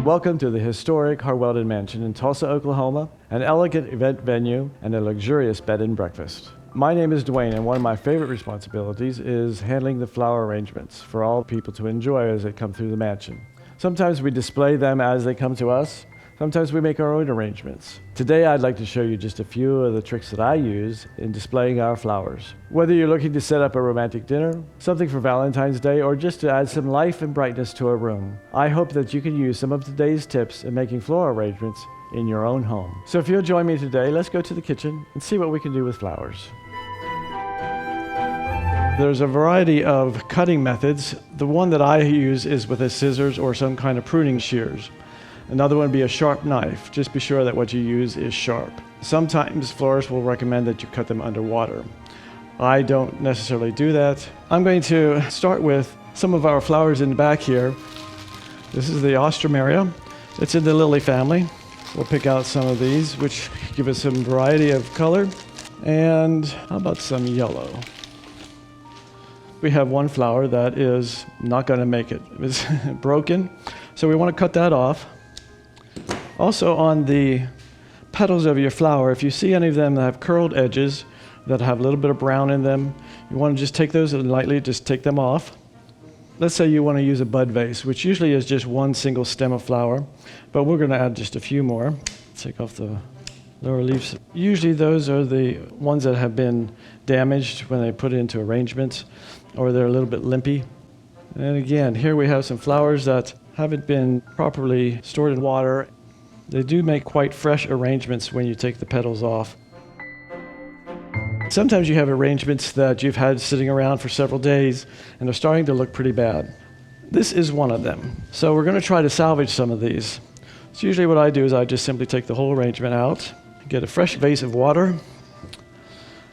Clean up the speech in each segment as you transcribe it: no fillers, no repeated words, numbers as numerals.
Welcome to the historic Harwelden Mansion in Tulsa, Oklahoma, an elegant event venue and a luxurious bed and breakfast. My name is Dwayne, and one of my favorite responsibilities is handling the flower arrangements for all people to enjoy as they come through the mansion. Sometimes we display them as they come to us. Sometimes we make our own arrangements. Today I'd like to show you just a few of the tricks that I use in displaying our flowers. Whether you're looking to set up a romantic dinner, something for Valentine's Day, or just to add some life and brightness to a room, I hope that you can use some of today's tips in making floral arrangements in your own home. So if you'll join me today, let's go to the kitchen and see what we can do with flowers. There's a variety of cutting methods. The one that I use is with a scissors or some kind of pruning shears. Another one would be a sharp knife. Just be sure that what you use is sharp. Sometimes florists will recommend that you cut them underwater. I don't necessarily do that. I'm going to start with some of our flowers in the back here. This is the Ostromeria. It's in the lily family. We'll pick out some of these, which give us some variety of color. And how about some yellow? We have one flower that is not going to make it. It's broken, so we want to cut that off. Also, on the petals of your flower, if you see any of them that have curled edges, that have a little bit of brown in them, you want to just take those and lightly just take them off. Let's say you want to use a bud vase, which usually is just one single stem of flower, but we're going to add just a few more. Take off the lower leaves. Usually those are the ones that have been damaged when they put it into arrangements, or they're a little bit limpy. And again, here we have some flowers that haven't been properly stored in water. They do make quite fresh arrangements when you take the petals off. Sometimes you have arrangements that you've had sitting around for several days and they're starting to look pretty bad. This is one of them. So we're going to try to salvage some of these. So usually what I do is I just simply take the whole arrangement out, get a fresh vase of water,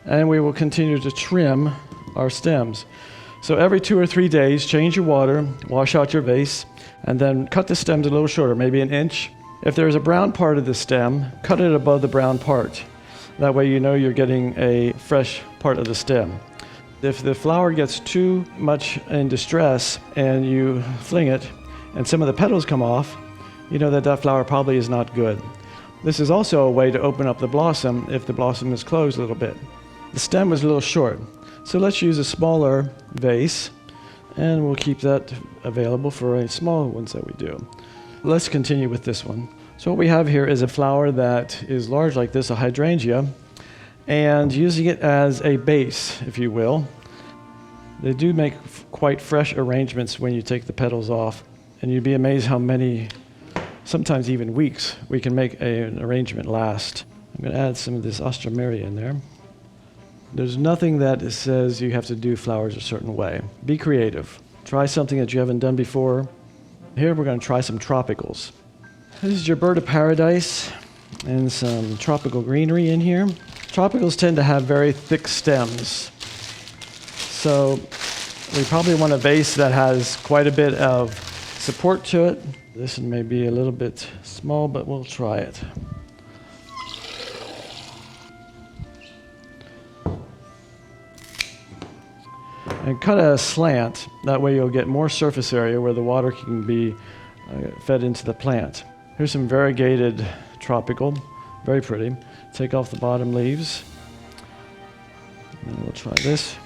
and we will continue to trim our stems. So every 2 or 3 days, change your water, wash out your vase, and then cut the stems a little shorter, maybe an inch. If there's a brown part of the stem, cut it above the brown part. That way you know you're getting a fresh part of the stem. If the flower gets too much in distress and you fling it and some of the petals come off, you know that that flower probably is not good. This is also a way to open up the blossom if the blossom is closed a little bit. The stem was a little short, so let's use a smaller vase and we'll keep that available for any small ones that we do. Let's continue with this one. So what we have here is a flower that is large like this, a hydrangea, and using it as a base, if you will. They do make quite fresh arrangements when you take the petals off, and you'd be amazed how many, sometimes even weeks, we can make an arrangement last. I'm going to add some of this Ostromeria in there. There's nothing that says you have to do flowers a certain way. Be creative. Try something that you haven't done before. Here we're going to try some tropicals. This is your bird of paradise and some tropical greenery in here. Tropicals tend to have very thick stems. So we probably want a vase that has quite a bit of support to it. This one may be a little bit small, but we'll try it. And cut a slant, that way you'll get more surface area where the water can be fed into the plant. Here's some variegated tropical, very pretty. Take off the bottom leaves. And we'll try this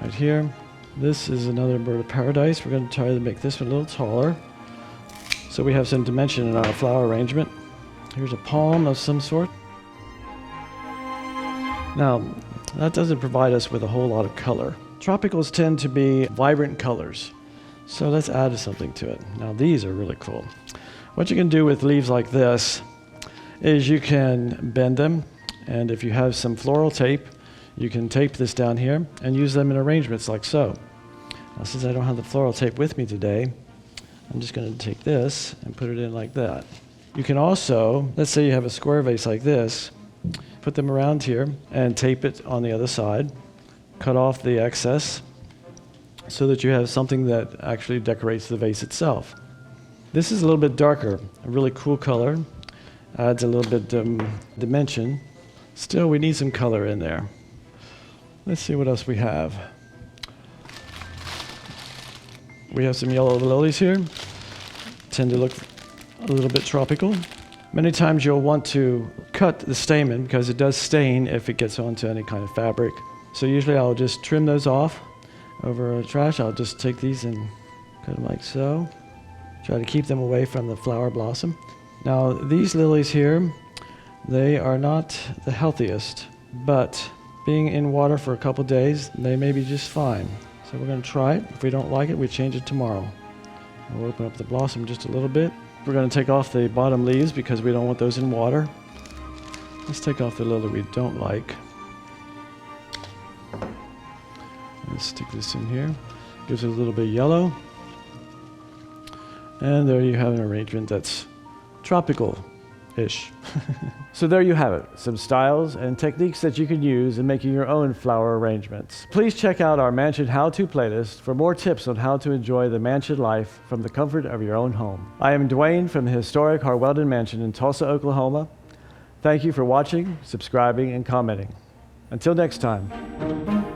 right here. This is another bird of paradise. We're going to try to make this one a little taller, so we have some dimension in our flower arrangement. Here's a palm of some sort. Now, that doesn't provide us with a whole lot of color. Tropicals tend to be vibrant colors, so let's add something to it. Now these are really cool. What you can do with leaves like this is you can bend them, and if you have some floral tape, you can tape this down here and use them in arrangements like so. Now since I don't have the floral tape with me today, I'm just going to take this and put it in like that. You can also, let's say you have a square vase like this, put them around here and tape it on the other side. Cut off the excess so that you have something that actually decorates the vase itself. This is a little bit darker, a really cool color, adds a little bit dimension. Still, we need some color in there. Let's see what else we have. We have some yellow lilies here. Tend to look a little bit tropical. Many times you'll want to cut the stamen because it does stain if it gets onto any kind of fabric. So usually I'll just trim those off over trash. I'll just take these and cut them like so. Try to keep them away from the flower blossom. Now these lilies here, they are not the healthiest, but being in water for a couple days, they may be just fine. So we're going to try it. If we don't like it, we change it tomorrow. We'll open up the blossom just a little bit. We're going to take off the bottom leaves because we don't want those in water. Let's take off the lily we don't like. Let's stick this in here. Gives it a little bit of yellow. And there you have an arrangement that's tropical-ish. So there you have it, some styles and techniques that you can use in making your own flower arrangements. Please check out our mansion how-to playlist for more tips on how to enjoy the mansion life from the comfort of your own home. I am Dwayne from the historic Harwelden Mansion in Tulsa, Oklahoma. Thank you for watching, subscribing, and commenting. Until next time.